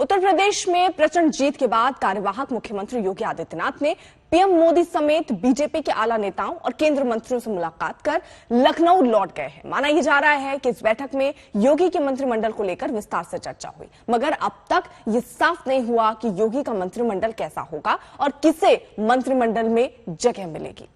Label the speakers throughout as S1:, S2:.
S1: उत्तर प्रदेश में प्रचंड जीत के बाद कार्यवाहक मुख्यमंत्री योगी आदित्यनाथ ने पीएम मोदी समेत बीजेपी के आला नेताओं और केंद्रीय मंत्रियों से मुलाकात कर लखनऊ लौट गए हैं। माना यह जा रहा है कि इस बैठक में योगी के मंत्रिमंडल को लेकर विस्तार से चर्चा हुई, मगर अब तक ये साफ नहीं हुआ कि योगी का मंत्रिमंडल कैसा होगा और किसे मंत्रिमंडल में जगह मिलेगी।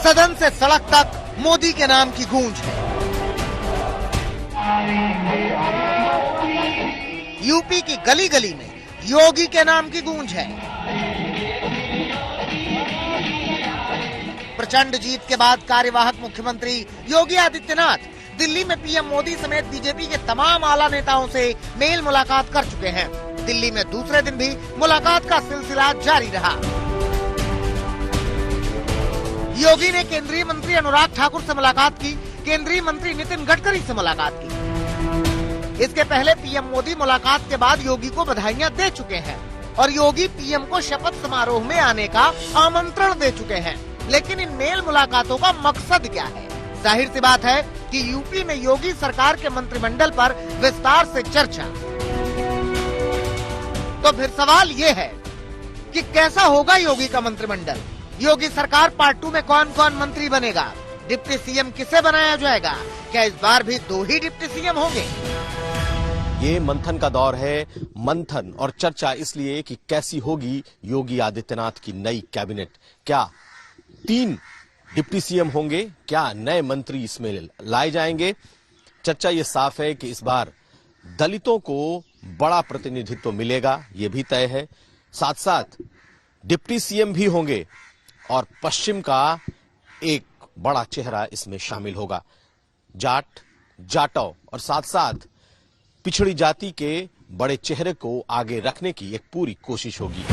S2: सदन से सड़क तक मोदी के नाम की गूंज है। यूपी की गली गली में योगी के नाम की गूंज है। प्रचंड जीत के बाद कार्यवाहक मुख्यमंत्री योगी आदित्यनाथ दिल्ली में पीएम मोदी समेत बीजेपी के तमाम आला नेताओं से मेल मुलाकात कर चुके हैं। दिल्ली में दूसरे दिन भी मुलाकात का सिलसिला जारी रहा। योगी ने केंद्रीय मंत्री अनुराग ठाकुर से मुलाकात की, केंद्रीय मंत्री नितिन गडकरी से मुलाकात की। इसके पहले पीएम मोदी मुलाकात के बाद योगी को बधाइयां दे चुके हैं और योगी पीएम को शपथ समारोह में आने का आमंत्रण दे चुके हैं। लेकिन इन मेल मुलाकातों का मकसद क्या है? जाहिर सी बात है कि यूपी में योगी सरकार के मंत्रिमंडल पर विस्तार से चर्चा। तो फिर सवाल ये है कि कैसा होगा योगी का मंत्रिमंडल? योगी सरकार पार्ट 2 में कौन कौन मंत्री बनेगा? डिप्टी सीएम किसे बनाया जाएगा? क्या इस बार भी 2 ही डिप्टी सीएम होंगे?
S3: ये मंथन का दौर है। मंथन और चर्चा इसलिए कि कैसी होगी योगी आदित्यनाथ की नई कैबिनेट। क्या 3 डिप्टी सीएम होंगे? क्या नए मंत्री इसमें लाए जाएंगे? चर्चा ये साफ है कि इस बार दलितों को बड़ा प्रतिनिधित्व मिलेगा, ये भी तय है। साथ साथ डिप्टी सीएम भी होंगे और पश्चिम का एक बड़ा चेहरा इसमें शामिल होगा। जाट, जाटव और साथ साथ पिछड़ी जाति के बड़े चेहरे को आगे रखने की एक पूरी कोशिश होगी।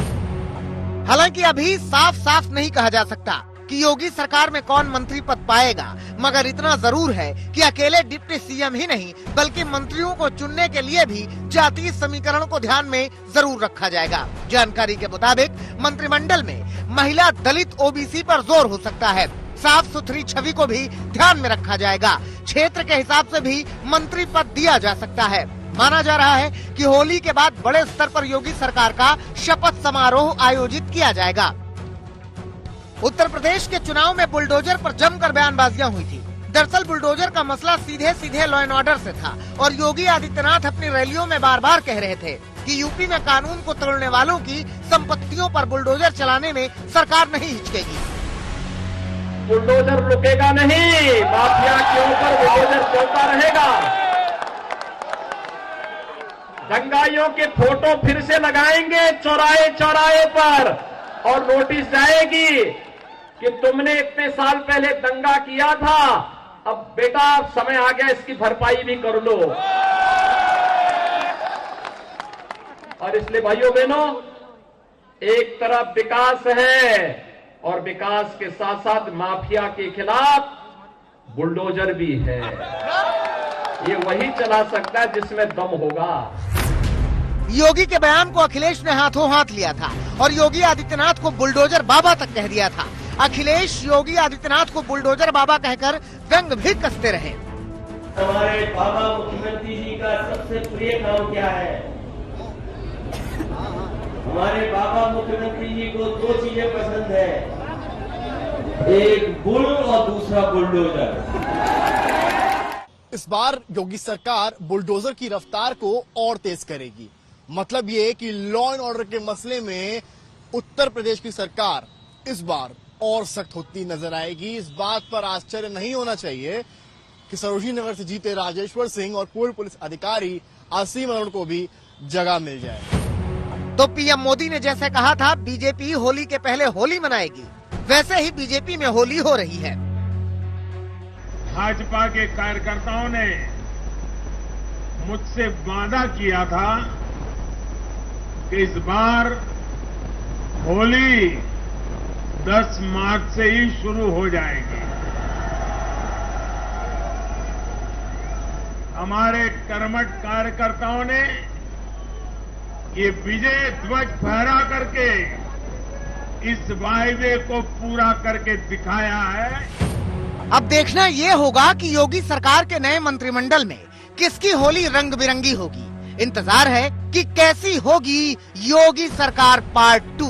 S2: हालांकि अभी साफ साफ नहीं कहा जा सकता कि योगी सरकार में कौन मंत्री पद पाएगा, मगर इतना जरूर है कि अकेले डिप्टी सीएम ही नहीं बल्कि मंत्रियों को चुनने के लिए भी जातीय समीकरण को ध्यान में जरूर रखा जाएगा। जानकारी के मुताबिक मंत्रिमंडल में महिला, दलित, ओबीसी पर जोर हो सकता है। साफ सुथरी छवि को भी ध्यान में रखा जाएगा। क्षेत्र के हिसाब से भी मंत्री पद दिया जा सकता है। माना जा रहा है कि होली के बाद बड़े स्तर पर योगी सरकार का शपथ समारोह आयोजित किया जाएगा। उत्तर प्रदेश के चुनाव में बुलडोजर पर जमकर बयानबाजियां हुई थी। दरअसल बुलडोजर का मसला सीधे सीधे लॉ एंड ऑर्डर से था और योगी आदित्यनाथ अपनी रैलियों में बार बार कह रहे थे कि यूपी में कानून को तोड़ने वालों की संपत्तियों पर बुलडोजर चलाने में सरकार नहीं हिचकेगी।
S4: बुलडोजर रुकेगा नहीं, माफिया के ऊपर बुलडोजर चलता रहेगा। दंगाइयों के फोटो फिर से लगाएंगे चौराहे चौराहे पर और नोटिस जाएगी कि तुमने इतने साल पहले दंगा किया था, अब बेटा समय आ गया इसकी भरपाई भी कर लो। और इसलिए भाइयों बहनों, एक तरफ विकास है और विकास के साथ साथ माफिया के खिलाफ बुलडोजर भी है। ये वही चला सकता है जिसमें दम होगा।
S2: योगी के बयान को अखिलेश ने हाथों हाथ लिया था और योगी आदित्यनाथ को बुलडोजर बाबा तक कह दिया था। अखिलेश योगी आदित्यनाथ को बुलडोजर बाबा कहकर व्यंग भी कसते रहे।
S5: हमारे बाबा मुख्यमंत्री जी का सबसे प्रिय काम क्या है? हमारे बाबा मुख्यमंत्री जी को 2 चीजें पसंद है, एक बुल और दूसरा बुलडोजर।
S6: इस बार योगी सरकार बुलडोजर की रफ्तार को और तेज करेगी। मतलब ये कि लॉ एंड ऑर्डर के मसले में उत्तर प्रदेश की सरकार इस बार और सख्त होती नजर आएगी। इस बात पर आश्चर्य नहीं होना चाहिए कि सरोजिनी नगर से जीते राजेश्वर सिंह और पूर्व पुलिस अधिकारी आसिम अरुण को भी जगह मिल जाए।
S2: तो पीएम मोदी ने जैसे कहा था बीजेपी होली के पहले होली मनाएगी, वैसे ही बीजेपी में होली हो रही है।
S7: भाजपा के कार्यकर्ताओं ने मुझसे वादा किया था कि इस बार होली 10 मार्च से ही शुरू हो जाएगी। हमारे कर्मठ कार्यकर्ताओं ने ये विजय ध्वज फहरा करके इस वायदे को पूरा करके दिखाया है।
S2: अब देखना ये होगा कि योगी सरकार के नए मंत्रिमंडल में किसकी होली रंग बिरंगी होगी। इंतजार है कि कैसी होगी योगी सरकार पार्ट 2।